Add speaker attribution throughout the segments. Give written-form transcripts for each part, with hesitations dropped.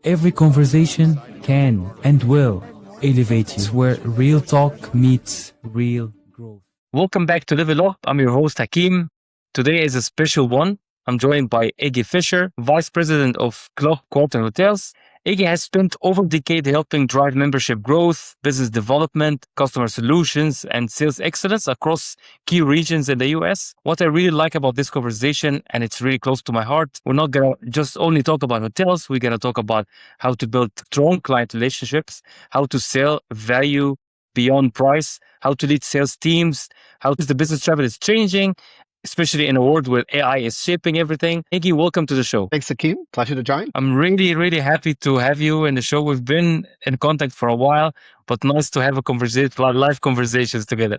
Speaker 1: Every conversation can and will elevate you. It's where real talk meets real growth. Welcome back to Level Up. I'm your host, Hakeem. Today is a special one. I'm joined by Iggy Fisher, Vice President of Club Quarter Hotels. Iggy has spent over a decade helping drive membership growth, business development, customer solutions, and sales excellence across key regions in the US. What I really like about this conversation, and it's really close to my heart, we're not going to just only talk about hotels. We're going to talk about how to build strong client relationships, how to sell value beyond price, how to lead sales teams, how the business travel is changing, especially in a world where AI is shaping everything. Iggy, welcome to the show.
Speaker 2: Thanks, Hakeem. Pleasure to join.
Speaker 1: I'm really, really happy to have you in the show. We've been in contact for a while, but nice to have a conversation, live conversations together.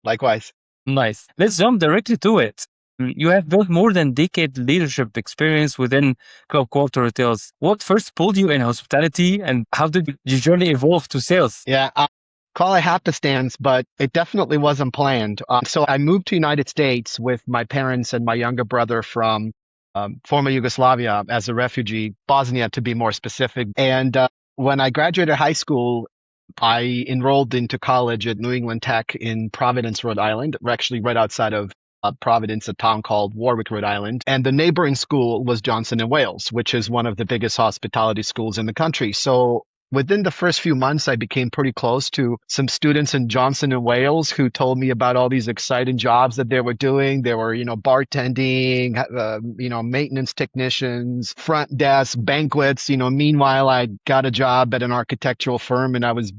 Speaker 2: Likewise.
Speaker 1: Nice. Let's jump directly to it. You have built more than a decade leadership experience within Club Quarter Hotels. What first pulled you in hospitality, and how did your journey evolve to sales?
Speaker 2: Yeah, call it happenstance, but it definitely wasn't planned. So I moved to United States with my parents and my younger brother from former Yugoslavia as a refugee, Bosnia to be more specific. And when I graduated high school, I enrolled into college at New England Tech in Providence, Rhode Island. We're actually right outside of Providence, a town called Warwick, Rhode Island. And the neighboring school was Johnson & Wales, which is one of the biggest hospitality schools in the country. So within the first few months, I became pretty close to some students in Johnson & Wales who told me about all these exciting jobs that they were doing. They were, bartending, maintenance technicians, front desk, banquets. Meanwhile, I got a job at an architectural firm and I was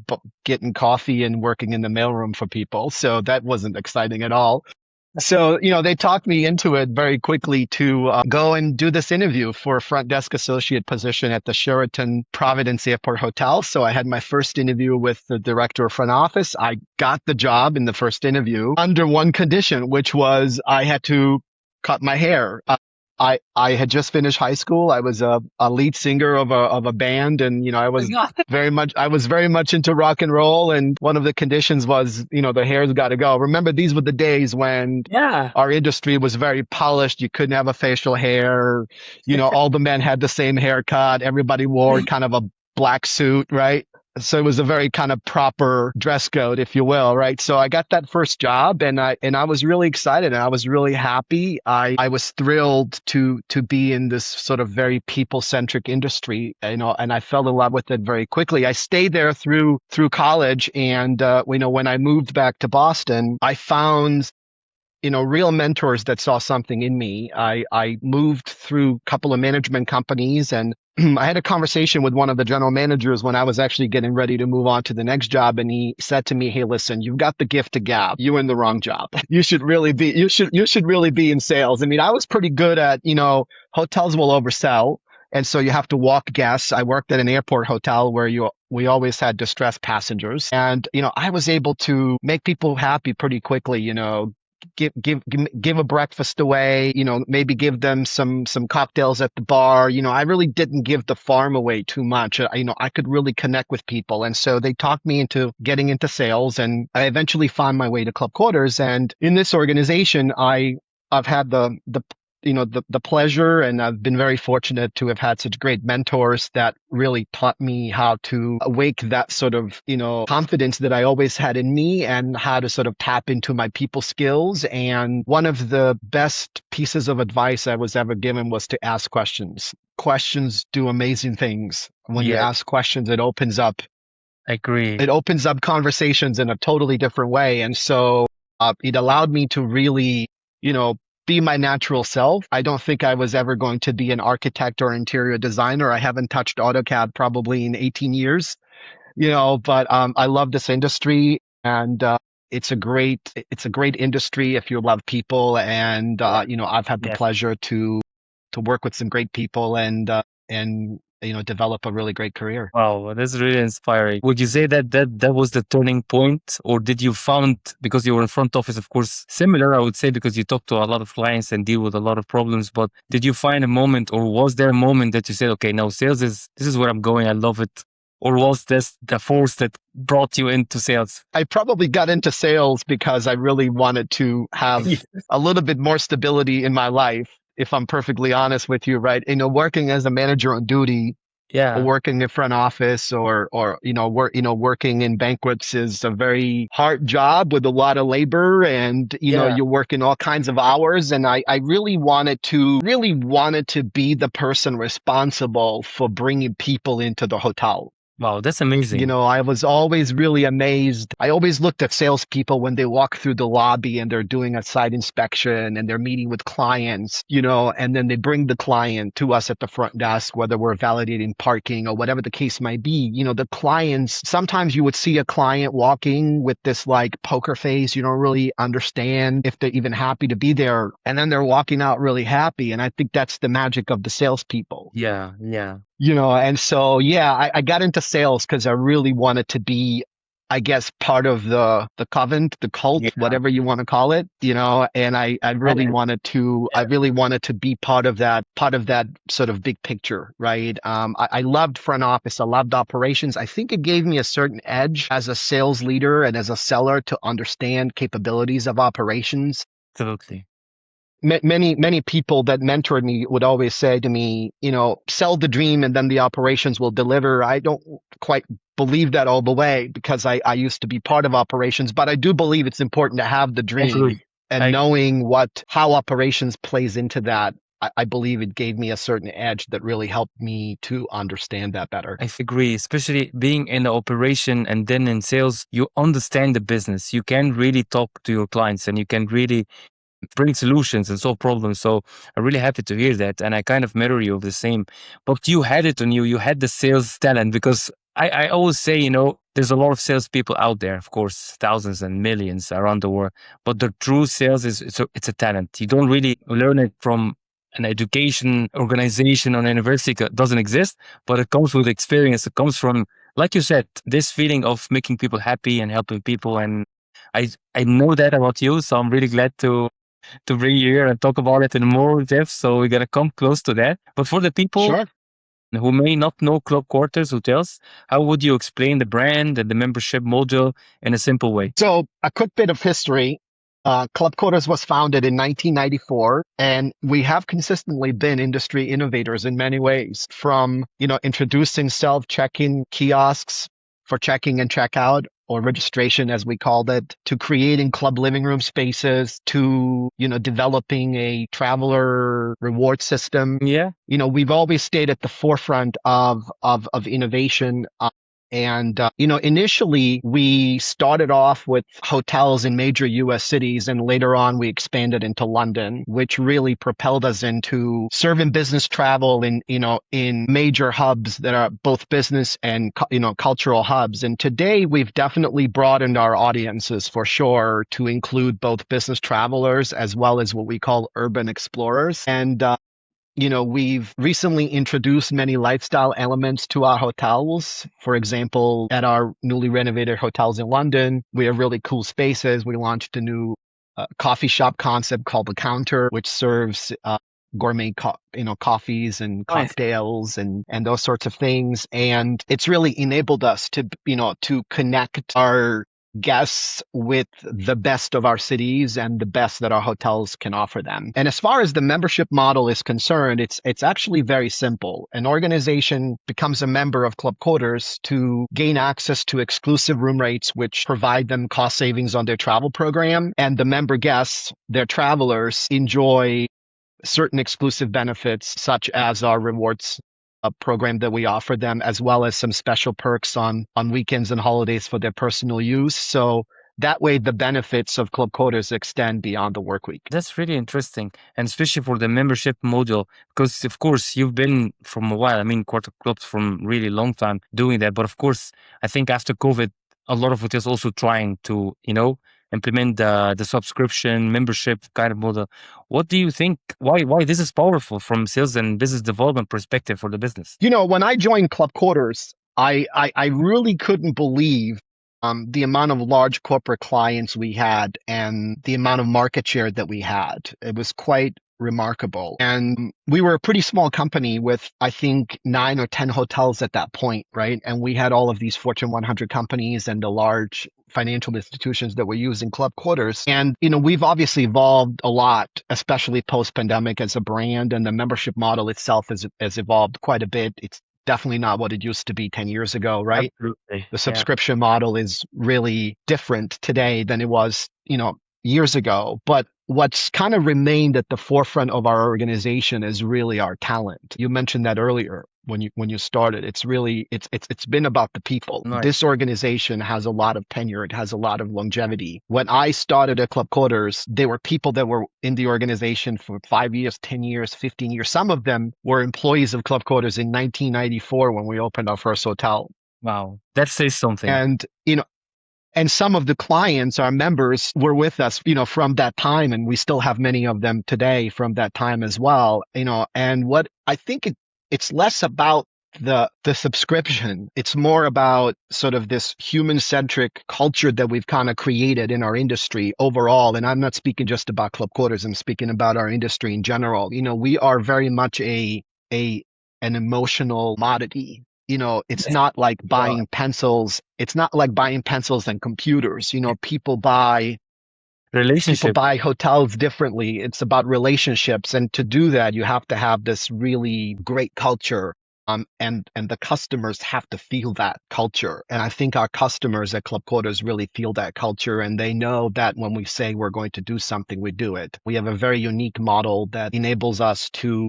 Speaker 2: getting coffee and working in the mailroom for people. So that wasn't exciting at all. So, they talked me into it very quickly to go and do this interview for a front desk associate position at the Sheraton Providence Airport Hotel. So I had my first interview with the director of front office. I got the job in the first interview under one condition, which was I had to cut my hair. I had just finished high school. I was a lead singer of a band, and I was very much into rock and roll. And one of the conditions was the hair's got to go. Remember, these were the days when our industry was very polished. You couldn't have a facial hair. All the men had the same haircut. Everybody wore kind of a black suit, right? So it was a very kind of proper dress code, if you will, right? So I got that first job and I was really excited and I was really happy. I was thrilled to be in this sort of very people-centric industry, and I fell in love with it very quickly. I stayed there through college, and when I moved back to Boston, I found real mentors that saw something in me. I moved through a couple of management companies, and I had a conversation with one of the general managers when I was actually getting ready to move on to the next job. And he said to me, "Hey, listen, you've got the gift of gab. You're in the wrong job. You should really be in sales." I mean, I was pretty good at, hotels will oversell. And so you have to walk guests. I worked at an airport hotel where we always had distressed passengers. And, I was able to make people happy pretty quickly, give a breakfast away, maybe give them some cocktails at the bar. I really didn't give the farm away too much. I could really connect with people. And so they talked me into getting into sales, and I eventually found my way to Club Quarters. And in this organization, I've had the pleasure, and I've been very fortunate to have had such great mentors that really taught me how to awake that sort of, confidence that I always had in me and how to sort of tap into my people skills. And one of the best pieces of advice I was ever given was to ask questions. Questions do amazing things. When you ask questions, it opens up.
Speaker 1: I agree.
Speaker 2: It opens up conversations in a totally different way. And so it allowed me to really, be my natural self. I don't think I was ever going to be an architect or interior designer. I haven't touched AutoCAD probably in 18 years, but I love this industry, and it's a great industry if you love people. And, I've had the pleasure to work with some great people and develop a really great career.
Speaker 1: Wow, that's really inspiring. Would you say that was the turning point, or did you found, because you were in front office, of course, similar, I would say, because you talk to a lot of clients and deal with a lot of problems, but did you find a moment, or was there a moment that you said, okay, now sales this is where I'm going, I love it? Or was this the force that brought you into sales?
Speaker 2: I probably got into sales because I really wanted to have a little bit more stability in my life, if I'm perfectly honest with you, right? Working as a manager on duty,
Speaker 1: Yeah.
Speaker 2: Working in front office or working in banquets is a very hard job with a lot of labor, and
Speaker 1: Yeah.
Speaker 2: you work in all kinds of hours. And I really wanted to be the person responsible for bringing people into the hotel.
Speaker 1: Wow, that's amazing.
Speaker 2: I was always really amazed. I always looked at salespeople when they walk through the lobby and they're doing a site inspection and they're meeting with clients, and then they bring the client to us at the front desk, whether we're validating parking or whatever the case might be. The clients, sometimes you would see a client walking with this like poker face. You don't really understand if they're even happy to be there. And then they're walking out really happy. And I think that's the magic of the salespeople.
Speaker 1: Yeah. Yeah.
Speaker 2: And so, yeah, I got into sales because I really wanted to be, I guess, part of the covenant, the cult,
Speaker 1: Yeah.
Speaker 2: whatever you want to call it, and I really
Speaker 1: And
Speaker 2: wanted to, I really wanted to be part of that sort of big picture, right? I loved front office. I loved operations. I think it gave me a certain edge as a sales leader and as a seller to understand capabilities of operations.
Speaker 1: absolutely.
Speaker 2: Many people that mentored me would always say to me, sell the dream and then the operations will deliver. I don't quite believe that all the way because I used to be part of operations, but I do believe it's important to have the
Speaker 1: I
Speaker 2: dream,
Speaker 1: agree.
Speaker 2: and knowing how operations plays into that. I believe it gave me a certain edge that really helped me to understand that better.
Speaker 1: I agree, especially being in the operation and then in sales, you understand the business. You can really talk to your clients and you can really bring solutions and solve problems. So I'm really happy to hear that. And I kind of mirror you of the same. But you had it on you. You had the sales talent because I always say, there's a lot of salespeople out there, of course, thousands and millions around the world. But the true sales it's a talent. You don't really learn it from an education organization or an university. It doesn't exist, but it comes with experience. It comes from, like you said, this feeling of making people happy and helping people. And I know that about you. So I'm really glad to bring you here and talk about it in more depth. So we're going to come close to that. But for the people
Speaker 2: Sure.
Speaker 1: who may not know Club Quarters Hotels, how would you explain the brand and the membership model in a simple way?
Speaker 2: So a quick bit of history. Club Quarters was founded in 1994, and we have consistently been industry innovators in many ways, from, introducing self-check-in kiosks for check-in and check-out, or registration as we called it, to creating club living room spaces, to, developing a traveler reward system.
Speaker 1: Yeah.
Speaker 2: We've always stayed at the forefront of innovation. Initially we started off with hotels in major US cities, and later on we expanded into London, which really propelled us into serving business travel in major hubs that are both business and, cultural hubs. And today we've definitely broadened our audiences for sure to include both business travelers as well as what we call urban explorers. And, we've recently introduced many lifestyle elements to our hotels. For example, at our newly renovated hotels in London, we have really cool spaces. We launched a new coffee shop concept called The Counter, which serves gourmet coffees and
Speaker 1: Nice.
Speaker 2: cocktails and those sorts of things. And it's really enabled us to connect our guests with the best of our cities and the best that our hotels can offer them. And as far as the membership model is concerned, it's actually very simple. An organization becomes a member of Club Quarters to gain access to exclusive room rates, which provide them cost savings on their travel program. And the member guests, their travelers, enjoy certain exclusive benefits, such as our rewards program that we offer them, as well as some special perks on weekends and holidays for their personal use. So that way, the benefits of Club Quarters extend beyond the work week.
Speaker 1: That's really interesting. And especially for the membership model, because of course you've been from a while. I mean, Quarter Clubs from really long time doing that. But of course, I think after COVID, a lot of hotels also trying to, implement the subscription membership kind of model. What do you think? Why this is powerful from sales and business development perspective for the business?
Speaker 2: When I joined Club Quarters, I really couldn't believe the amount of large corporate clients we had and the amount of market share that we had. It was quite remarkable. And we were a pretty small company with, I think, 9 or 10 hotels at that point, right? And we had all of these Fortune 100 companies and the large financial institutions that were using Club Quarters. And, we've obviously evolved a lot, especially post-pandemic as a brand, and the membership model itself has evolved quite a bit. It's definitely not what it used to be 10 years ago, right?
Speaker 1: Absolutely.
Speaker 2: The
Speaker 1: Yeah.
Speaker 2: subscription model is really different today than it was, years ago. But what's kind of remained at the forefront of our organization is really our talent. You mentioned that earlier when you started. It's been about the people.
Speaker 1: Right.
Speaker 2: This organization has a lot of tenure. It has a lot of longevity. When I started at Club Quarters, there were people that were in the organization for 5 years, 10 years, 15 years. Some of them were employees of Club Quarters in 1994 when we opened our first hotel.
Speaker 1: Wow. That says something.
Speaker 2: And, and some of the clients, our members, were with us, from that time, and we still have many of them today from that time as well. And what I think it's less about the subscription. It's more about sort of this human-centric culture that we've kind of created in our industry overall. And I'm not speaking just about Club Quarters. I'm speaking about our industry in general. We are very much an emotional commodity. It's not like buying pencils. It's not like buying pencils and computers. People buy hotels differently. It's about relationships. And to do that, you have to have this really great culture. And the customers have to feel that culture. And I think our customers at Club Quarters really feel that culture. And they know that when we say we're going to do something, we do it. We have a very unique model that enables us to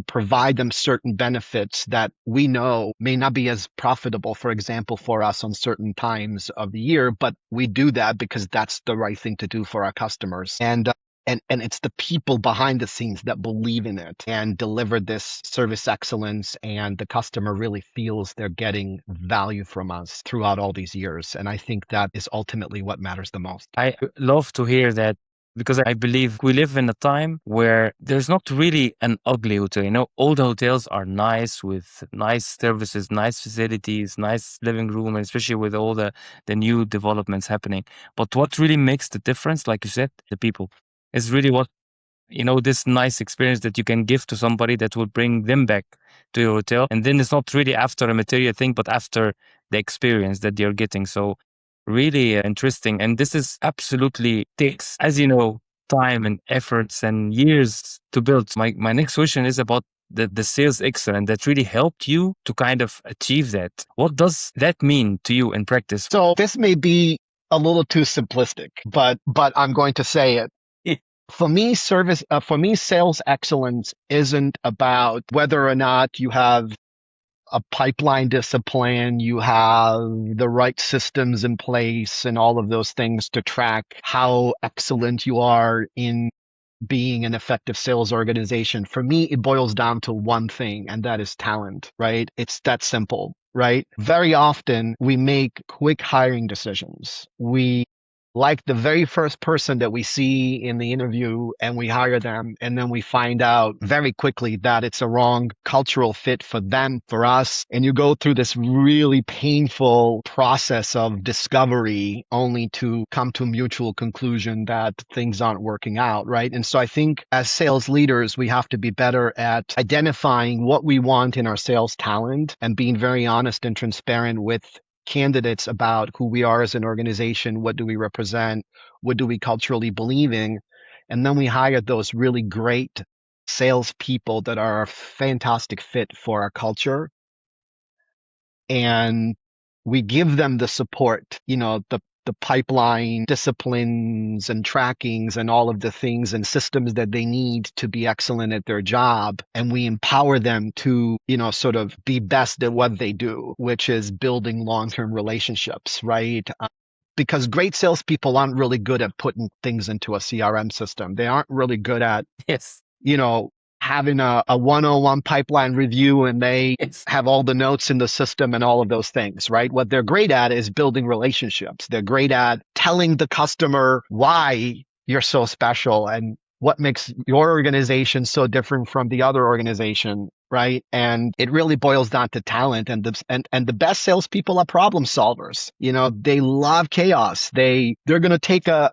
Speaker 2: provide them certain benefits that we know may not be as profitable, for example, for us on certain times of the year, but we do that because that's the right thing to do for our customers. And it's the people behind the scenes that believe in it and deliver this service excellence, and the customer really feels they're getting value from us throughout all these years. And I think that is ultimately what matters the most.
Speaker 1: I love to hear that, because I believe we live in a time where there's not really an ugly hotel. All the hotels are nice, with nice services, nice facilities, nice living room, and especially with all the new developments happening. But what really makes the difference, like you said, the people, is really what, this nice experience that you can give to somebody that will bring them back to your hotel. And then it's not really after a material thing, but after the experience that they're getting. So really interesting. And this is absolutely takes, as you know, time and efforts and years to build. My next question is about the sales excellence that really helped you to kind of achieve that. What does that mean to you in practice?
Speaker 2: So this may be a little too simplistic, but I'm going to say it. For me, sales excellence isn't about whether or not you have a pipeline discipline, you have the right systems in place and all of those things to track how excellent you are in being an effective sales organization. For me, it boils down to one thing, and that is talent, right? It's that simple, right? Very often we make quick hiring decisions. We like the very first person that we see in the interview, and we hire them, and then we find out very quickly that it's a wrong cultural fit for them, for us. And you go through this really painful process of discovery only to come to a mutual conclusion that things aren't working out, right? And so I think as sales leaders, we have to be better at identifying what we want in our sales talent and being very honest and transparent with candidates about who we are as an organization, what do we represent, what do we culturally believe in, and then we hire those really great salespeople that are a fantastic fit for our culture, and we give them the support, the pipeline disciplines and trackings and all of the things and systems that they need to be excellent at their job. And we empower them to, sort of be best at what they do, which is building long-term relationships, right? Because great salespeople aren't really good at putting things into a CRM system. They aren't really good at, having a 101 pipeline review, and they have all the notes in the system and all of those things, right? What they're great at is building relationships. They're great at telling the customer why you're so special and what makes your organization so different from the other organization, right? And it really boils down to talent. And the best salespeople are problem solvers. They love chaos. They're going to take a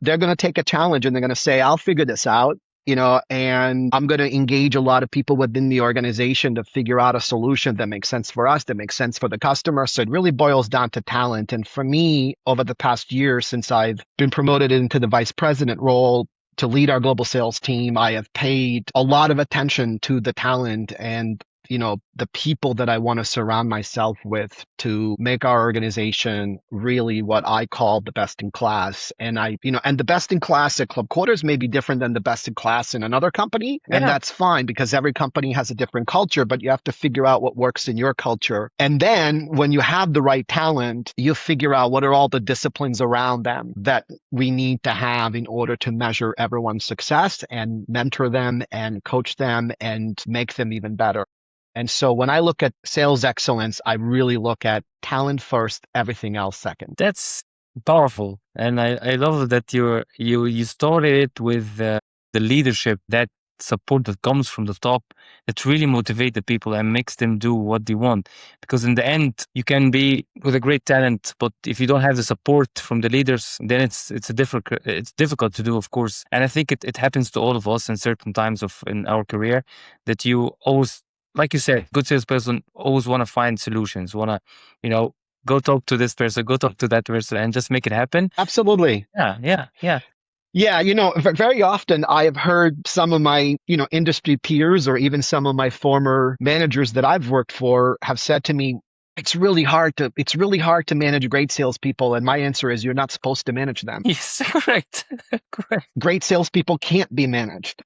Speaker 2: challenge, and they're going to say, I'll figure this out. And I'm going to engage a lot of people within the organization to figure out a solution that makes sense for us, that makes sense for the customer. So it really boils down to talent. And for me, over the past year, since I've been promoted into the vice president role to lead our global sales team, I have paid a lot of attention to the talent and the people that I want to surround myself with to make our organization really what I call the best in class. And and the best in class at Club Quarters may be different than the best in class in another company. And that's fine because every company has a different culture, but you have to figure out what works in your culture. And then when you have the right talent, you figure out what are all the disciplines around them that we need to have in order to measure everyone's success and mentor them and coach them and make them even better. And so when I look at sales excellence, I really look at talent first, everything else second.
Speaker 1: That's powerful. And I love that you started it with the leadership, that support that comes from the top, that really motivate the people and makes them do what they want. Because in the end, you can be with a great talent, but if you don't have the support from the leaders, then it's difficult to do, of course. And I think it happens to all of us in certain times in our career, that you always, like you said, good salesperson always want to find solutions, want to, go talk to this person, go talk to that person, and just make it happen.
Speaker 2: Absolutely.
Speaker 1: Yeah.
Speaker 2: Yeah, very often I have heard some of my, industry peers or even some of my former managers that I've worked for have said to me, it's really hard to manage great salespeople. And my answer is you're not supposed to manage them.
Speaker 1: Yes, correct.
Speaker 2: Great salespeople can't be managed.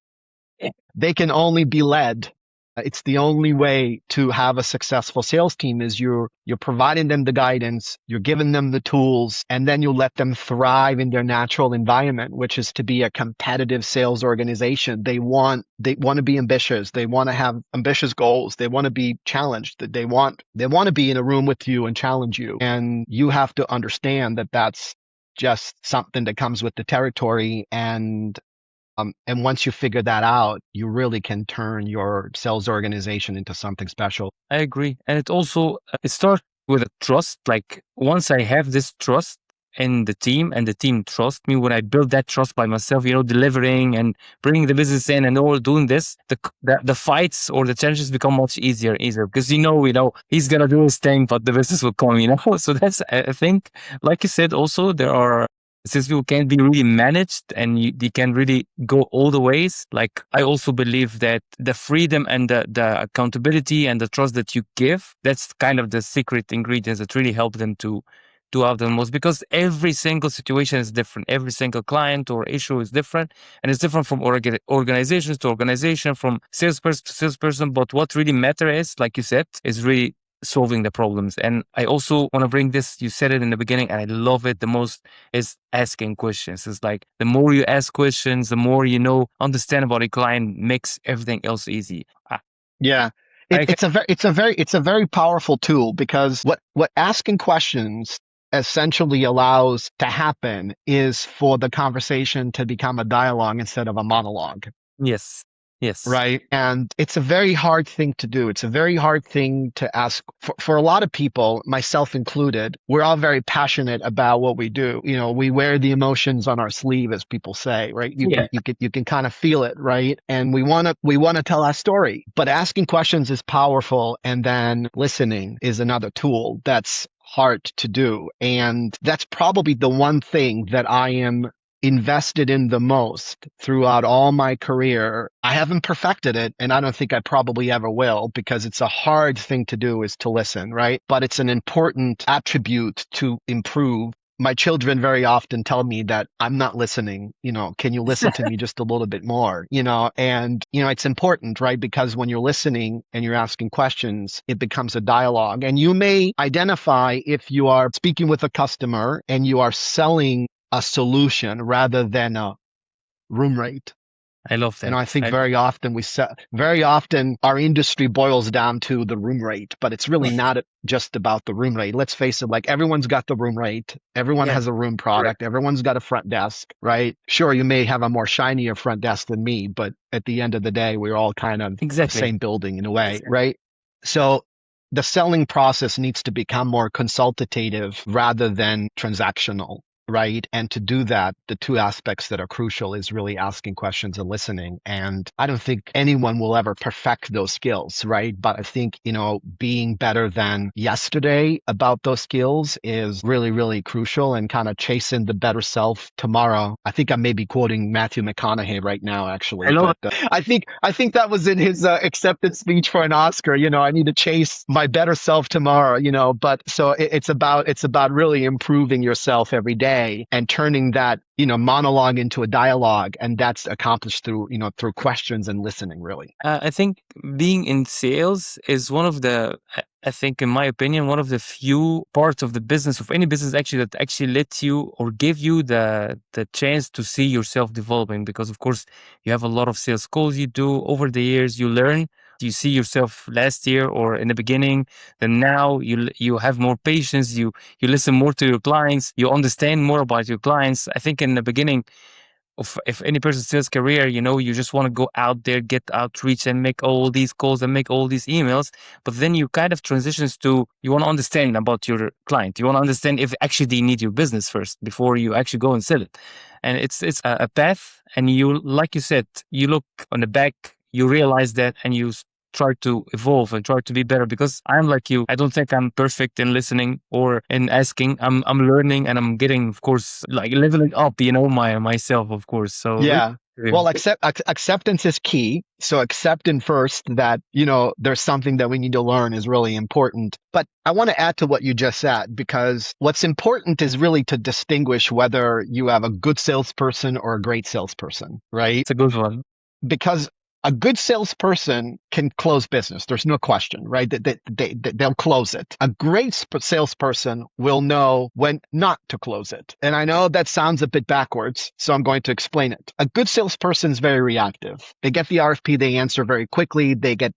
Speaker 2: They can only be led. It's the only way to have a successful sales team is you're providing them the guidance, you're giving them the tools, and then you let them thrive in their natural environment, which is to be a competitive sales organization. They want to be ambitious. They want to have ambitious goals. They want to be challenged. They want to be in a room with you and challenge you. And you have to understand that that's just something that comes with the territory. And once you figure that out, you really can turn your sales organization into something special.
Speaker 1: I agree. And it starts with a trust. Like once I have this trust in the team and the team trusts me, when I build that trust by myself, delivering and bringing the business in and all doing this, the fights or the challenges become much easier because he's going to do his thing, but the business will come, So that's, I think, like you said, also there are, since people can be really managed and they can really go all the ways. Like I also believe that the freedom and the accountability and the trust that you give, that's kind of the secret ingredients that really help them to do out the most, because every single situation is different. Every single client or issue is different, and it's different from organizations to organization, from salesperson to salesperson. But what really matters is, like you said, is really solving the problems. And I also want to bring this, you said it in the beginning, and I love it the most, is asking questions. It's like the more you ask questions, the more understand about a client, makes everything else easy.
Speaker 2: Yeah. It's a very powerful tool, because what asking questions essentially allows to happen is for the conversation to become a dialogue instead of a monologue.
Speaker 1: Yes.
Speaker 2: Right. And it's a very hard thing to do. It's a very hard thing to ask for a lot of people, myself included. We're all very passionate about what we do. We wear the emotions on our sleeve, as people say, right? You can kind of feel it, right? And we want to tell our story, but asking questions is powerful. And then listening is another tool that's hard to do. And that's probably the one thing that I am invested in the most throughout all my career. I haven't perfected it, and I don't think I probably ever will, because it's a hard thing to do, is to listen, right? But it's an important attribute to improve. My children very often tell me that I'm not listening. Can you listen to me just a little bit more? And it's important, right? Because when you're listening and you're asking questions, it becomes a dialogue. And you may identify if you are speaking with a customer and you are selling a solution rather than a room rate.
Speaker 1: I love that.
Speaker 2: I think very often our industry boils down to the room rate, but it's really not just about the room rate. Let's face it, like everyone's got the room rate. Everyone has a room product. Right. Everyone's got a front desk, right? Sure, you may have a more shinier front desk than me, but at the end of the day, we're all kind of the same building in a way, right? So the selling process needs to become more consultative rather than transactional. right? And to do that, the two aspects that are crucial is really asking questions and listening. And I don't think anyone will ever perfect those skills, right? But I think, being better than yesterday about those skills is really, really crucial, and kind of chasing the better self tomorrow. I think I may be quoting Matthew McConaughey right now, actually,
Speaker 1: I love
Speaker 2: but I think that was in his acceptance speech for an Oscar. I need to chase my better self tomorrow. But so it's about really improving yourself every day and turning that monologue into a dialogue, and that's accomplished through questions and listening, really.
Speaker 1: I think being in sales is one of the, I think, in my opinion, one of the few parts of the business, of any business actually, that actually lets you or give you the chance to see yourself developing. Because of course, you have a lot of sales calls you do over the years, you learn. You see yourself last year or in the beginning, then now you have more patience, you listen more to your clients, you understand more about your clients. I think in the beginning, if any person's sales career, you just want to go out there, get outreach and make all these calls and make all these emails. But then you kind of transitions to, you want to understand about your client. You want to understand if actually they need your business first before you actually go and sell it. And it's a path. And you, like you said, you look on the back, you realize that, and you try to evolve and try to be better. Because I'm like you, I don't think I'm perfect in listening or in asking. I'm learning, and I'm getting, of course, like leveling up, myself, of course. So
Speaker 2: Yeah.
Speaker 1: really,
Speaker 2: Well, acceptance is key. So accepting first that, there's something that we need to learn is really important. But I want to add to what you just said, because what's important is really to distinguish whether you have a good salesperson or a great salesperson, right?
Speaker 1: it's a good one.
Speaker 2: Because a good salesperson can close business. There's no question, right? They'll close it. A great salesperson will know when not to close it. And I know that sounds a bit backwards, so I'm going to explain it. A good salesperson is very reactive. They get the RFP, they answer very quickly. They get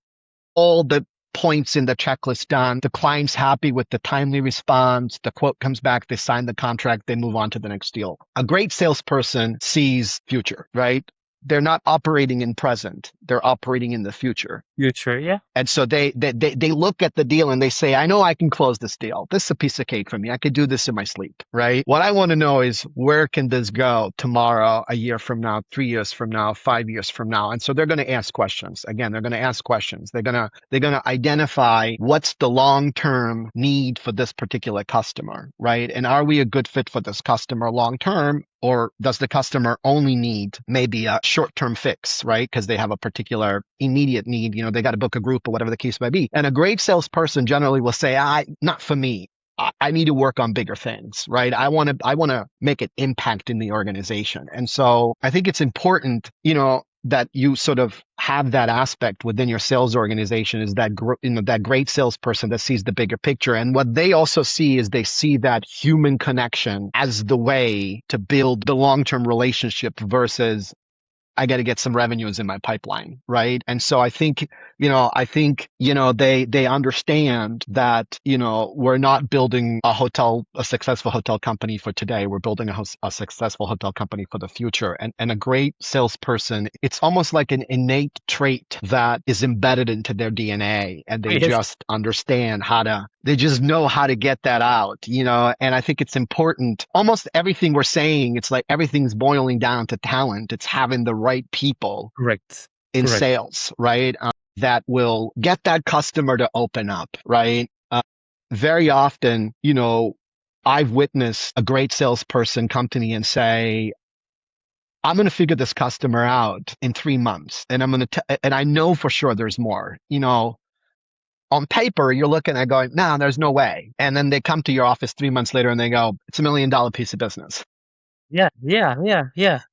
Speaker 2: all the points in the checklist done. The client's happy with the timely response. The quote comes back. They sign the contract. They move on to the next deal. A great salesperson sees future, right? They're not operating in present. They're operating in the future.
Speaker 1: Future, yeah.
Speaker 2: And so they look at the deal and they say, I know I can close this deal. This is a piece of cake for me. I could do this in my sleep, right? What I want to know is, where can this go tomorrow, a year from now, 3 years from now, 5 years from now? And so they're going to ask questions. Again, they're going to ask questions. They're going to identify what's the long-term need for this particular customer, right? And are we a good fit for this customer long-term? Or does the customer only need maybe a short-term fix, right? Because they have a particular immediate need. They got to book a group or whatever the case may be. And a great salesperson generally will say, not for me. I need to work on bigger things, right? I want to make an impact in the organization. And so I think it's important, that you sort of have that aspect within your sales organization, is that that great salesperson that sees the bigger picture. And what they also see is, they see that human connection as the way to build the long-term relationship versus, I got to get some revenues in my pipeline, right? And so I think, they understand that, we're not building a successful hotel company for today. We're building a successful hotel company for the future. And a great salesperson, it's almost like an innate trait that is embedded into their DNA, and they
Speaker 1: Yes.
Speaker 2: just understand they just know how to get that out, and I think it's important. Almost everything we're saying, it's like everything's boiling down to talent. It's having the right people
Speaker 1: Correct.
Speaker 2: in
Speaker 1: Correct.
Speaker 2: sales, right? That will get that customer to open up, right? Very often, I've witnessed a great salesperson come to me and say, I'm going to figure this customer out in 3 months. And and I know for sure there's more, on paper, you're looking at going, no, there's no way. And then they come to your office 3 months later and they go, it's $1 million piece of business.
Speaker 1: Yeah.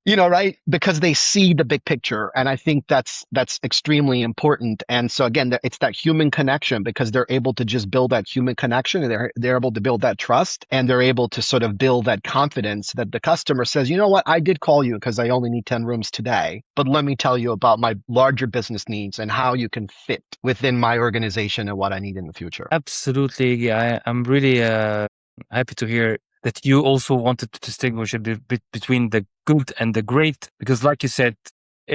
Speaker 2: Right? Because they see the big picture. And I think that's extremely important. And so again, it's that human connection, because they're able to just build that human connection, and they're able to build that trust, and they're able to sort of build that confidence that the customer says, you know what, I did call you because I only need 10 rooms today, but let me tell you about my larger business needs and how you can fit within my organization and what I need in the future.
Speaker 1: Absolutely. I'm really happy to hear that you also wanted to distinguish a bit between the good and the great, because like you said,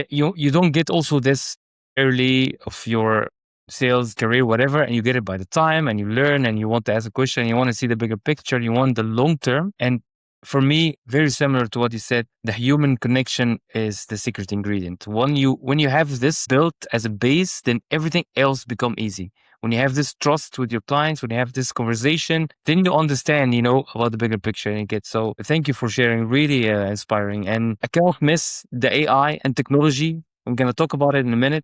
Speaker 1: you don't get also this early of your sales career, whatever, and you get it by the time, and you learn, and you want to ask a question, you want to see the bigger picture, you want the long term. And for me, very similar to what you said. The human connection is the secret ingredient. When you have this built as a base, then everything else become easy. When you have this trust with your clients, when you have this conversation, then you understand, about the bigger picture and you get. So thank you for sharing. Really inspiring. And I cannot miss the AI and technology. I'm going to talk about it in a minute.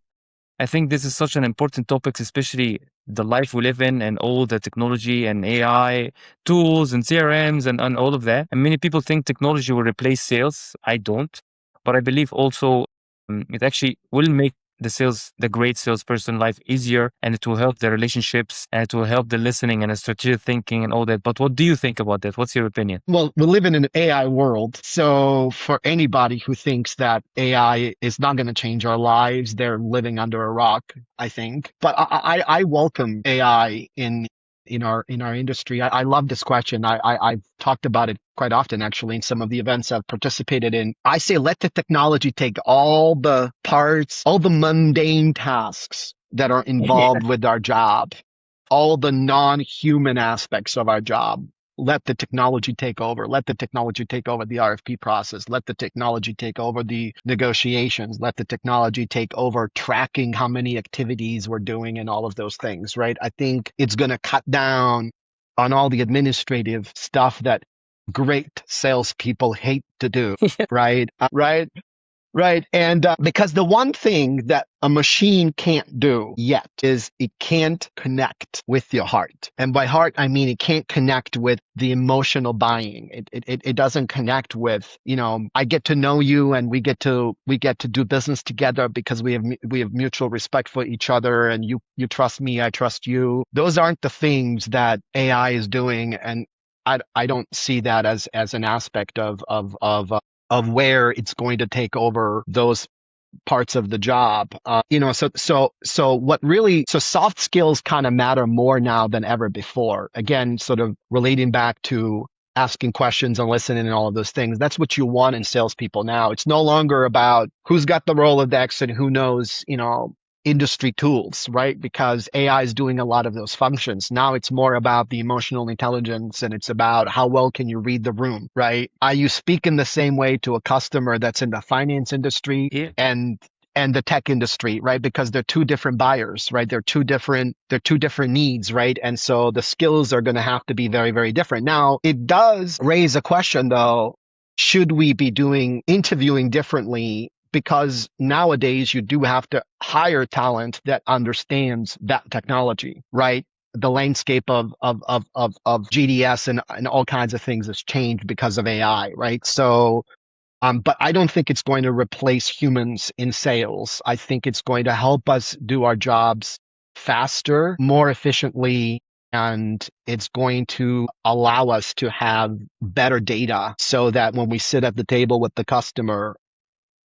Speaker 1: I think this is such an important topic, especially the life we live in and all the technology and AI tools and CRMs and all of that. And many people think technology will replace sales. I don't. But I believe also it actually will make the great salesperson life easier, and it will help the relationships, and it will help the listening and the strategic thinking and all that. But what do you think about that? What's your opinion?
Speaker 2: Well, we live in an AI world. So for anybody who thinks that AI is not going to change our lives, they're living under a rock, I think. But I welcome AI in our industry. I love this question. I've talked about it quite often, actually, in some of the events I've participated in. I say, let the technology take all the parts, all the mundane tasks that are involved with our job, all the non-human aspects of our job. Let the technology take over. Let the technology take over the RFP process. Let the technology take over the negotiations. Let the technology take over tracking how many activities we're doing and all of those things, right? I think it's going to cut down on all the administrative stuff that great salespeople hate to do, right? Right. And because the one thing that a machine can't do yet is it can't connect with your heart. And by heart, I mean it can't connect with the emotional buying. It doesn't connect with, I get to know you and we get to do business together because we have mutual respect for each other, and you trust me, I trust you. Those aren't the things that AI is doing, and I don't see that as an aspect of where it's going to take over those parts of the job. So soft skills kind of matter more now than ever before. Again, sort of relating back to asking questions and listening and all of those things. That's what you want in salespeople now. It's no longer about who's got the Rolodex and who knows, industry tools, right? Because AI is doing a lot of those functions. Now it's more about the emotional intelligence, and it's about how well can you read the room, right? Are you speaking the same way to a customer that's in the finance industry and the tech industry, right? Because they're two different buyers, right? They're two different needs, right? And so the skills are going to have to be very, very different. Now, it does raise a question though. Should we be doing interviewing differently? Because nowadays you do have to hire talent that understands that technology, right? The landscape of GDS and all kinds of things has changed because of AI, right? So, but I don't think it's going to replace humans in sales. I think it's going to help us do our jobs faster, more efficiently, and it's going to allow us to have better data so that when we sit at the table with the customer,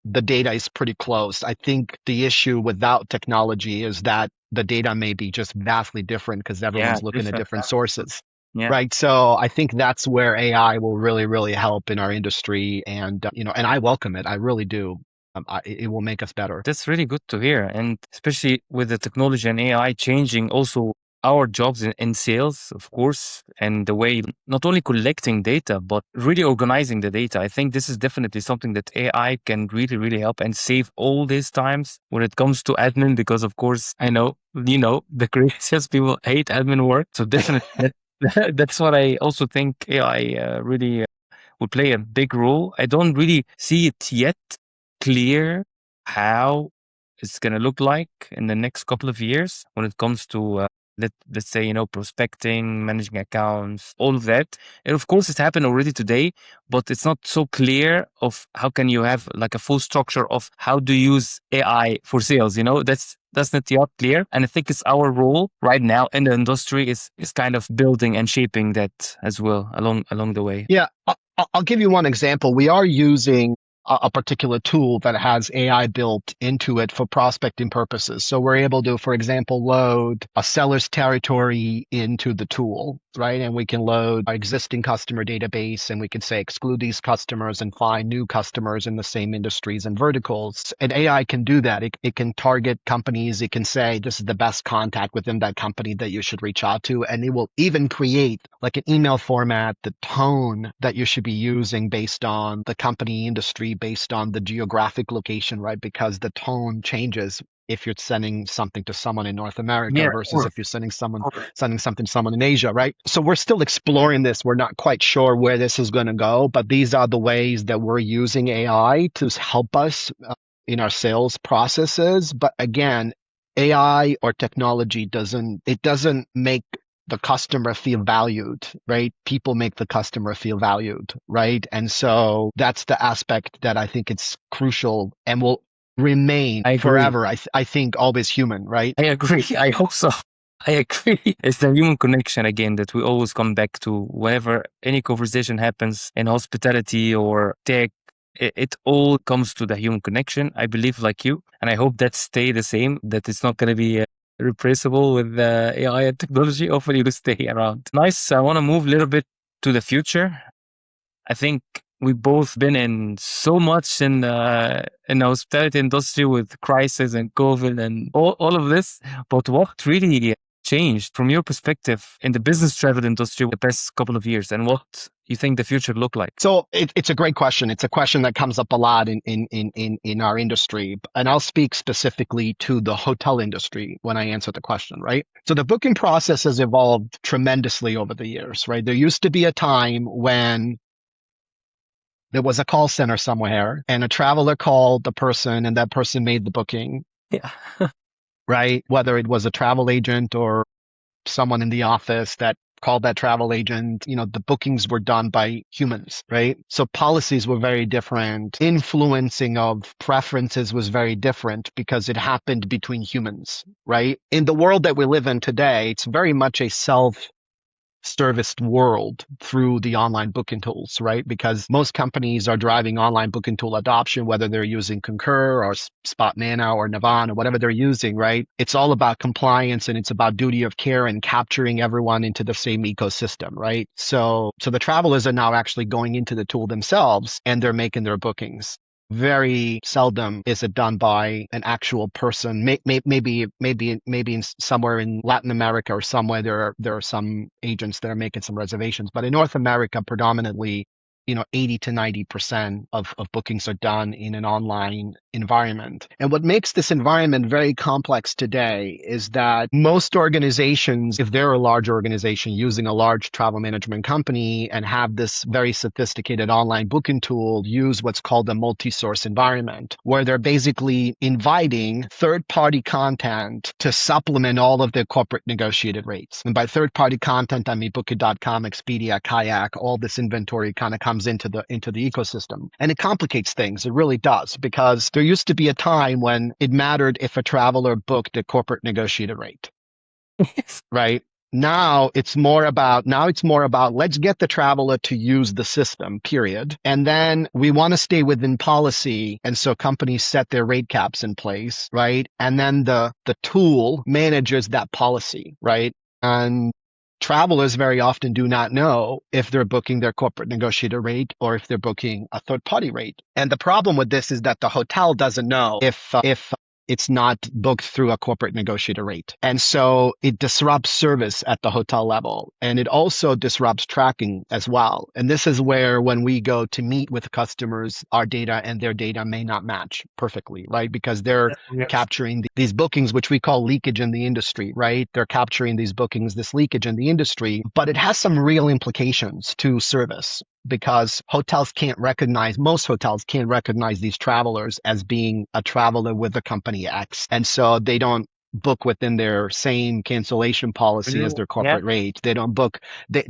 Speaker 2: the data is pretty close. I think the issue without technology is that the data may be just vastly different because everyone's looking at different sources.
Speaker 1: Yeah.
Speaker 2: Right. So I think that's where AI will really, really help in our industry. And, and I welcome it. I really do. It will make us better.
Speaker 1: That's really good to hear. And especially with the technology and AI changing also our jobs in sales, of course, and the way not only collecting data, but really organizing the data. I think this is definitely something that AI can really, really help and save all these times when it comes to admin, because of course, I know, the great salespeople hate admin work. So definitely that's what I also think AI really will play a big role. I don't really see it yet clear how it's going to look like in the next couple of years when it comes to let's say prospecting, managing accounts, all of that. And of course it's happened already today, but it's not so clear of how can you have like a full structure of how to use AI for sales. That's not yet clear, and I think it's our role right now in the industry is kind of building and shaping that as well along the way.
Speaker 2: Yeah, I'll give you one example. We are using a particular tool that has AI built into it for prospecting purposes. So we're able to, for example, load a seller's territory into the tool. right? And we can load our existing customer database and we can say exclude these customers and find new customers in the same industries and verticals. And AI can do that. It can target companies. It can say this is the best contact within that company that you should reach out to. And it will even create like an email format, the tone that you should be using based on the company industry, based on the geographic location, right? Because the tone changes if you're sending something to someone in North America versus if you're sending something to someone in Asia, right? So we're still exploring this. We're not quite sure where this is going to go, but these are the ways that we're using AI to help us in our sales processes. But again, AI or technology doesn't make the customer feel valued, right? People make the customer feel valued, right? And so that's the aspect that I think it's crucial and will remain forever. I think always human, right?
Speaker 1: I agree. I hope so. I agree. It's the human connection again that we always come back to whenever any conversation happens in hospitality or tech. It all comes to the human connection. I believe like you, and I hope that stay the same, that it's not going to be replaceable with AI and technology. Hopefully it will stay around. Nice. I want to move a little bit to the future. I think we've both been in so much in the hospitality industry with crisis and COVID and all of this. But what really changed from your perspective in the business travel industry the past couple of years, and what you think the future look like?
Speaker 2: So it's a great question. It's a question that comes up a lot in our industry. And I'll speak specifically to the hotel industry when I answer the question, right? So the booking process has evolved tremendously over the years, right? There used to be a time when there was a call center somewhere and a traveler called the person and that person made the booking.
Speaker 1: Yeah.
Speaker 2: Right? Whether it was a travel agent or someone in the office that called that travel agent, the bookings were done by humans, right? So policies were very different. Influencing of preferences was very different because it happened between humans, right? In the world that we live in today, it's very much a self-serviced world through the online booking tools, right? Because most companies are driving online booking tool adoption, whether they're using Concur or Spotnana or Navan or whatever they're using, right? It's all about compliance and it's about duty of care and capturing everyone into the same ecosystem, right? So the travelers are now actually going into the tool themselves and they're making their bookings. Very seldom is it done by an actual person. Maybe in somewhere in Latin America or somewhere there are some agents that are making some reservations, but in North America, predominantly, 80 to 90% of bookings are done in an online environment. And what makes this environment very complex today is that most organizations, if they're a large organization using a large travel management company and have this very sophisticated online booking tool, use what's called a multi-source environment, where they're basically inviting third-party content to supplement all of their corporate negotiated rates. And by third-party content, I mean Booking.com, Expedia, Kayak, all this inventory kind of comes into the ecosystem. And it complicates things. It really does, because there used to be a time when it mattered if a traveler booked a corporate negotiated rate. Right? Now it's more about let's get the traveler to use the system, period. And then we want to stay within policy. And so companies set their rate caps in place, right? And then the tool manages that policy, right? And travelers very often do not know if they're booking their corporate negotiated rate or if they're booking a third-party rate. And the problem with this is that the hotel doesn't know if it's not booked through a corporate negotiated rate. And so it disrupts service at the hotel level. And it also disrupts tracking as well. And this is where when we go to meet with customers, our data and their data may not match perfectly, right? Because they're capturing these bookings, which we call leakage in the industry, right? They're capturing these bookings, this leakage in the industry, but it has some real implications to service. Because most hotels can't recognize these travelers as being a traveler with the company X. And so they don't book within their same cancellation policy as their corporate rate. They don't book. They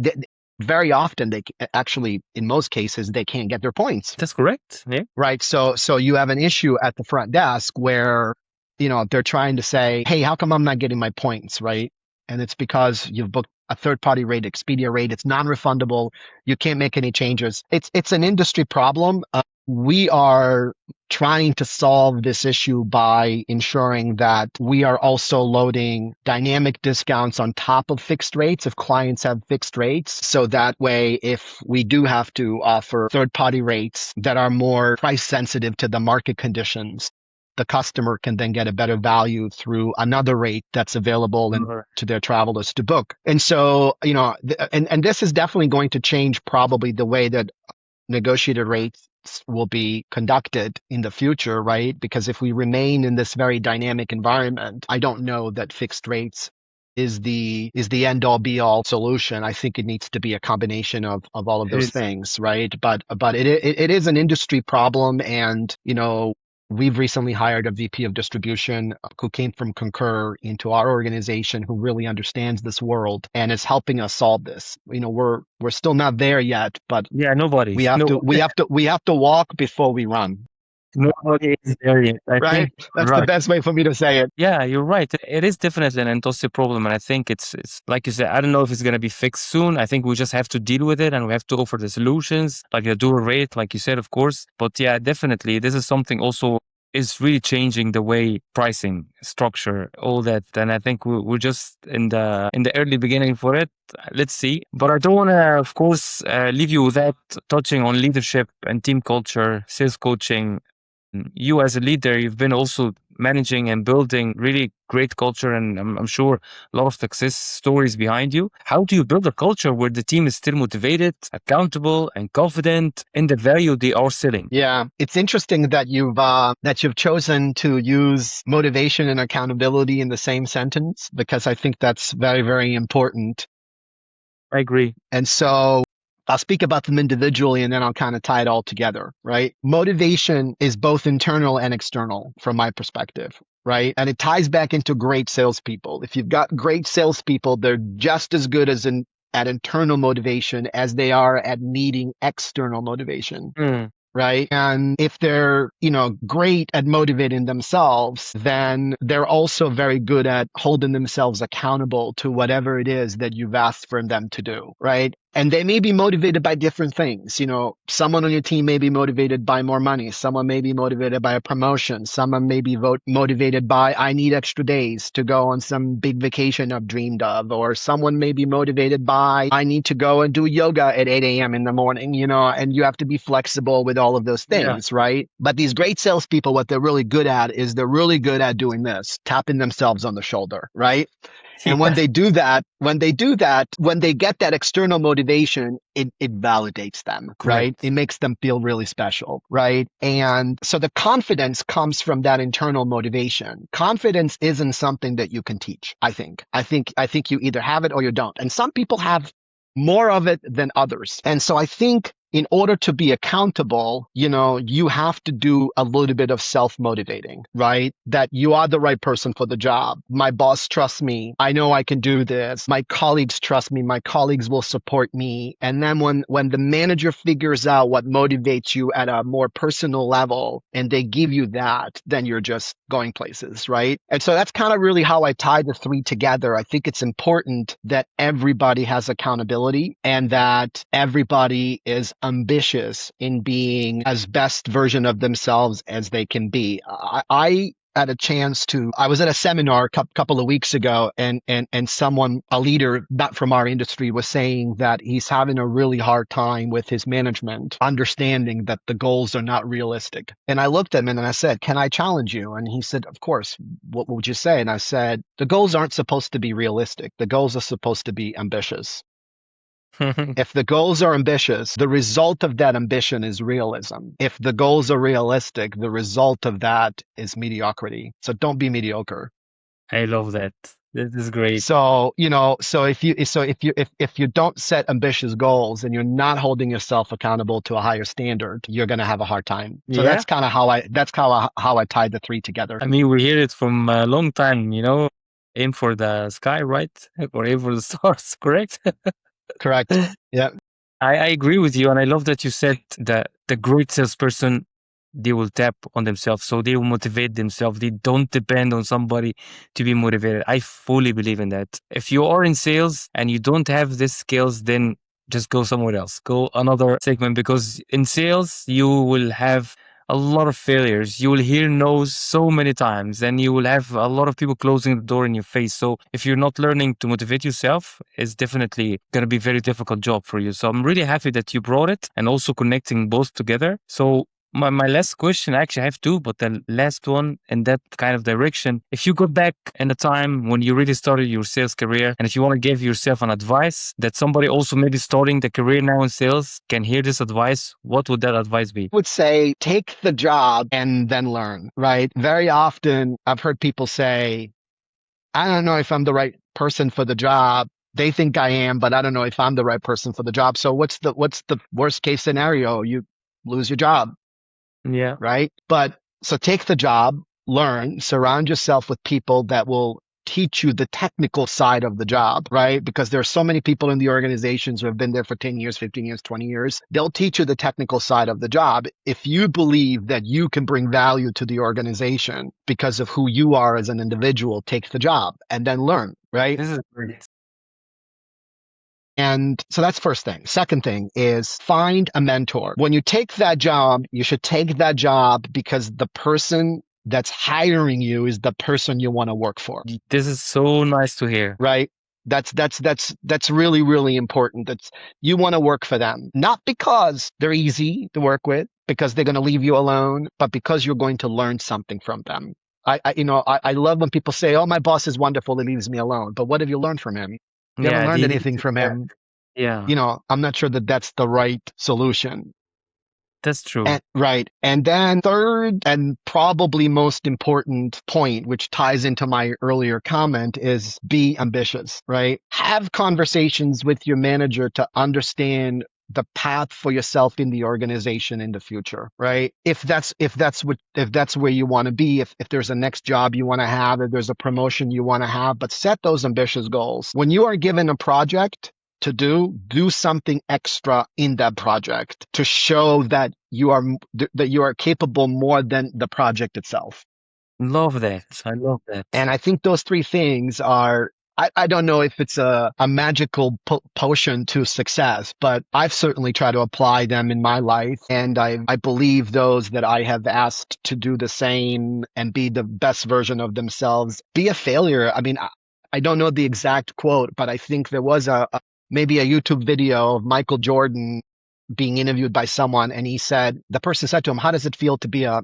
Speaker 2: very often, they actually, in most cases, they can't get their points.
Speaker 1: That's correct. Yeah.
Speaker 2: Right. So you have an issue at the front desk where, they're trying to say, hey, how come I'm not getting my points? Right. And it's because you've booked a third-party rate, Expedia rate. It's non-refundable. You can't make any changes. It's an industry problem. we are trying to solve this issue by ensuring that we are also loading dynamic discounts on top of fixed rates if clients have fixed rates. So that way, if we do have to offer third-party rates that are more price sensitive to the market conditions, the customer can then get a better value through another rate that's available to their travelers to book. And so, and this is definitely going to change probably the way that negotiated rates will be conducted in the future, right? Because if we remain in this very dynamic environment, I don't know that fixed rates is the end all be all solution. I think it needs to be a combination of all of those things, right? But it is an industry problem, and we've recently hired a VP of distribution who came from Concur into our organization, who really understands this world and is helping us solve this. We're still not there yet, but
Speaker 1: nobody.
Speaker 2: We have to walk before we run.
Speaker 1: Nobody is there yet. I think
Speaker 2: that's the best way for me to say it.
Speaker 1: Yeah, you're right. It is definitely an industry problem, and I think it's like you said. I don't know if it's going to be fixed soon. I think we just have to deal with it, and we have to offer the solutions, like the dual rate, like you said, of course. But yeah, definitely, this is something also is really changing the way pricing structure, all that. And I think we're just in the early beginning for it. Let's see. But I don't want to, of course, leave you without touching on leadership and team culture, sales coaching. You as a leader, you've been also managing and building really great culture, and I'm sure a lot of success stories behind you. How do you build a culture where the team is still motivated, accountable, and confident in the value they are selling?
Speaker 2: Yeah, it's interesting that you've chosen to use motivation and accountability in the same sentence, because I think that's very, very important.
Speaker 1: I agree.
Speaker 2: And so I'll speak about them individually, and then I'll kind of tie it all together, right? Motivation is both internal and external from my perspective, right? And it ties back into great salespeople. If you've got great salespeople, they're just as good at internal motivation as they are at needing external motivation. Right. And if they're, great at motivating themselves, then they're also very good at holding themselves accountable to whatever it is that you've asked for them to do. Right. And they may be motivated by different things. Someone on your team may be motivated by more money. Someone may be motivated by a promotion. Someone may be motivated by, I need extra days to go on some big vacation I've dreamed of. Or someone may be motivated by, I need to go and do yoga at 8 a.m. in the morning, and you have to be flexible with all of those things, right? But these great salespeople, what they're really good at is they're really good at doing this, tapping themselves on the shoulder, right? And when they do that, when they get that external motivation, it validates them, right? It makes them feel really special, right? And so the confidence comes from that internal motivation. Confidence isn't something that you can teach, I think. I think you either have it or you don't. And some people have more of it than others. And so I think in order to be accountable, you have to do a little bit of self-motivating, right? That you are the right person for the job. My boss trusts me. I know I can do this. My colleagues trust me. My colleagues will support me. And then when the manager figures out what motivates you at a more personal level and they give you that, then you're just going places, right? And so that's kind of really how I tie the three together. I think it's important that everybody has accountability and that everybody is ambitious in being as best version of themselves as they can be. I had a chance I was at a seminar a couple of weeks ago, and someone, a leader not from our industry, was saying that he's having a really hard time with his management, understanding that the goals are not realistic. And I looked at him and I said, "Can I challenge you?" And he said, "Of course. What would you say?" And I said, "The goals aren't supposed to be realistic. The goals are supposed to be ambitious." If the goals are ambitious, the result of that ambition is realism. If the goals are realistic, the result of that is mediocrity. So don't be mediocre.
Speaker 1: I love that. This is great.
Speaker 2: So, if you don't set ambitious goals and you're not holding yourself accountable to a higher standard, you're going to have a hard time. So that's kind of how I tied the three together.
Speaker 1: I mean, we hear it from a long time, aim for the sky, right? Or aim for the stars, correct?
Speaker 2: Correct. Yeah.
Speaker 1: I agree with you. And I love that you said that the great salesperson, they will tap on themselves. So they will motivate themselves. They don't depend on somebody to be motivated. I fully believe in that. If you are in sales and you don't have these skills, then just go somewhere else, go another segment, because in sales, you will have a lot of failures. You will hear no's so many times, and you will have a lot of people closing the door in your face. So if you're not learning to motivate yourself, it's definitely going to be a very difficult job for you. So I'm really happy that you brought it and also connecting both together. So my last question, actually I have two, but the last one in that kind of direction. If you go back in the time when you really started your sales career, and if you want to give yourself an advice that somebody also maybe starting the career now in sales can hear this advice, what would that advice be?
Speaker 2: I would say take the job and then learn, right? Very often I've heard people say, I don't know if I'm the right person for the job. They think I am, but I don't know if I'm the right person for the job. So what's the worst case scenario? You lose your job.
Speaker 1: Yeah.
Speaker 2: Right. But so take the job, learn, surround yourself with people that will teach you the technical side of the job, right? Because there are so many people in the organizations who have been there for 10 years, 15 years, 20 years. They'll teach you the technical side of the job. If you believe that you can bring value to the organization because of who you are as an individual, take the job and then learn, right?
Speaker 1: This is great.
Speaker 2: And so that's first thing. Second thing is find a mentor. When you take that job, you should take that job because the person that's hiring you is the person you want to work for.
Speaker 1: This is so nice to hear.
Speaker 2: Right? That's really, really important. That's you want to work for them, not because they're easy to work with, because they're going to leave you alone, but because you're going to learn something from them. I love when people say, "Oh, my boss is wonderful; he leaves me alone." But what have you learned from him? You haven't learned anything from him.
Speaker 1: Yeah.
Speaker 2: I'm not sure that that's the right solution.
Speaker 1: That's true.
Speaker 2: Right. And then third and probably most important point, which ties into my earlier comment, is be ambitious, right? Have conversations with your manager to understand the path for yourself in the organization in the future, right? If that's where you want to be, if there's a next job you want to have, if there's a promotion you want to have, but set those ambitious goals. When you are given a project to do something extra in that project to show that you are capable more than the project itself.
Speaker 1: Love that. I love that.
Speaker 2: And I think those three things are, I don't know if it's a magical potion to success, but I've certainly tried to apply them in my life. And I believe those that I have asked to do the same and be the best version of themselves, be a failure. I mean, I don't know the exact quote, but I think there was maybe a YouTube video of Michael Jordan being interviewed by someone. And the person said to him, how does it feel to be a,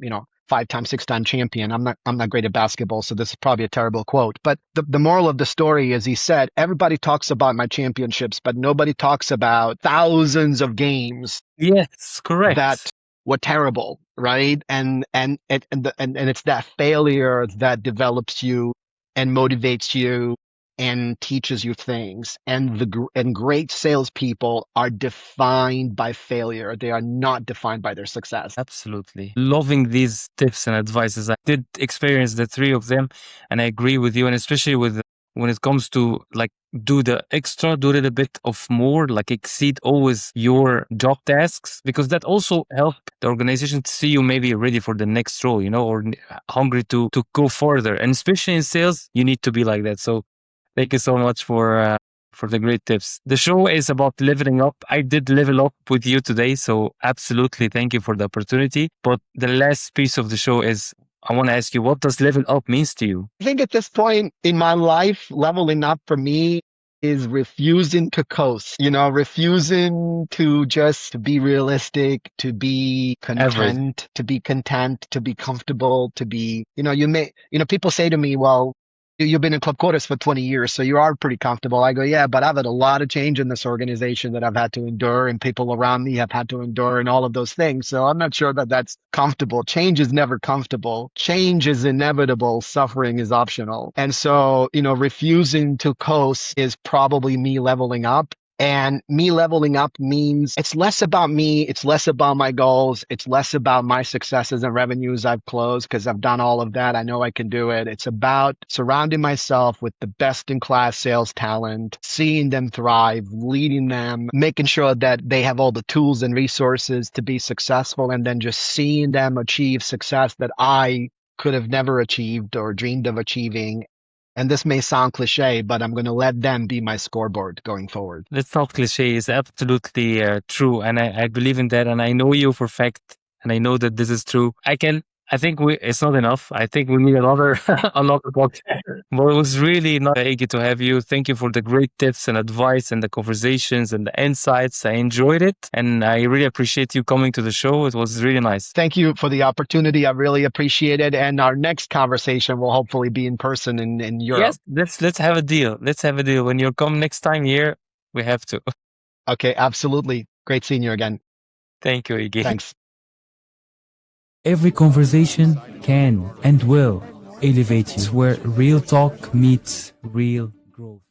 Speaker 2: 5-time, 6-time champion? I'm not great at basketball, so this is probably a terrible quote. But the moral of the story is he said, everybody talks about my championships, but nobody talks about thousands of games.
Speaker 1: Yes, correct.
Speaker 2: That were terrible, right? And it's that failure that develops you and motivates you and teaches you things. And great salespeople are defined by failure. They are not defined by their success.
Speaker 1: Absolutely. Loving these tips and advices. I did experience the three of them, and I agree with you. And especially when it comes to like do the extra, do a little bit of more, like exceed always your job tasks, because that also helps the organization to see you maybe ready for the next role, or hungry to go further. And especially in sales, you need to be like that. So thank you so much for the great tips. The show is about leveling up. I did level up with you today, so absolutely thank you for the opportunity. But the last piece of the show is, I want to ask you, what does level up means to you?
Speaker 2: I think at this point in my life, leveling up for me is refusing to coast, refusing to just be realistic, to be content, to be comfortable, to be, people say to me, well, you've been in club quarters for 20 years, so you are pretty comfortable. I go, yeah, but I've had a lot of change in this organization that I've had to endure, and people around me have had to endure, and all of those things. So I'm not sure that that's comfortable. Change is never comfortable. Change is inevitable. Suffering is optional. And so, refusing to coast is probably me leveling up. And me leveling up means it's less about me. It's less about my goals. It's less about my successes and revenues I've closed because I've done all of that. I know I can do it. It's about surrounding myself with the best in class sales talent, seeing them thrive, leading them, making sure that they have all the tools and resources to be successful, and then just seeing them achieve success that I could have never achieved or dreamed of achieving. And this may sound cliche, but I'm going to let them be my scoreboard going forward.
Speaker 1: That's not cliche. It's absolutely true. And I believe in that. And I know you for a fact. And I know that this is true. I think it's not enough. I think we need another podcast. But it was really nice, Iggy, to have you. Thank you for the great tips and advice and the conversations and the insights. I enjoyed it. And I really appreciate you coming to the show. It was really nice.
Speaker 2: Thank you for the opportunity. I really appreciate it. And our next conversation will hopefully be in person in Europe.
Speaker 1: Yes, let's have a deal. Let's have a deal. When you come next time here, we have to.
Speaker 2: Okay, absolutely. Great seeing you again.
Speaker 1: Thank you, Iggy.
Speaker 2: Thanks.
Speaker 1: Every conversation can and will elevate you. It's where real talk meets real growth.